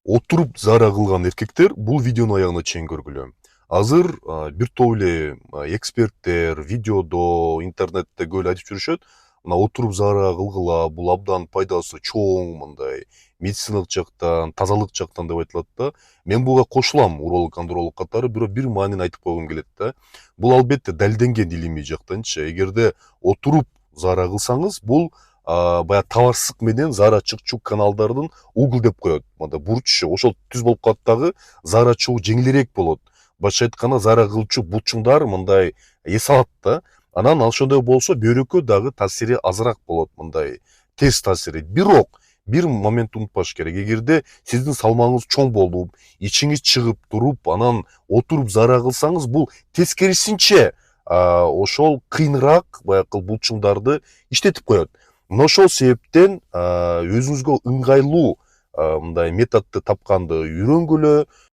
Отуруп зара кылган эркектер бул видеонун аягына чейин көргүлө. Азыр бир топ эле эксперттер видеодо, интернетте көп эле айтып жүрүшөт. Мына отуруп зара кылгыла, бул абдан пайдасы чоң, мындай медициналык жактан, тазалык жактан деп айтылат да. Мен буга кошулам уролог, андролог катары, бирок бир маанини айтып койгум келет да. Бул албетте далилденген илимий жактанчы. Эгерде отуруп зара кылсаңыз, бул баягы табарсыздык менен зара чыкчу каналдардын угол деп коет. Мындай бурчу ошол түз болуп калат дагы, зара чыгуу жеңилирээк болот. Башкача айтканда зара кылчу булчуңдар мындай эс алат да. Анан ошондой болсо бөйрөккө дагы таасири азыраак болот, мындай терс таасири. Бирок бир моментти унутпаш керек. Эгерде сиздин салмагыңыз чоң болуп, ичиңиз чыгып туруп, анан отуруп зара кылсаңыз, бул тескерисинче ошол кыйыныраак баягы булчуңдарды иштетип коет. Мына ошол себептен өзүңүзгө ыңгайлуу мындай методду тапканды үйрөнгүлө.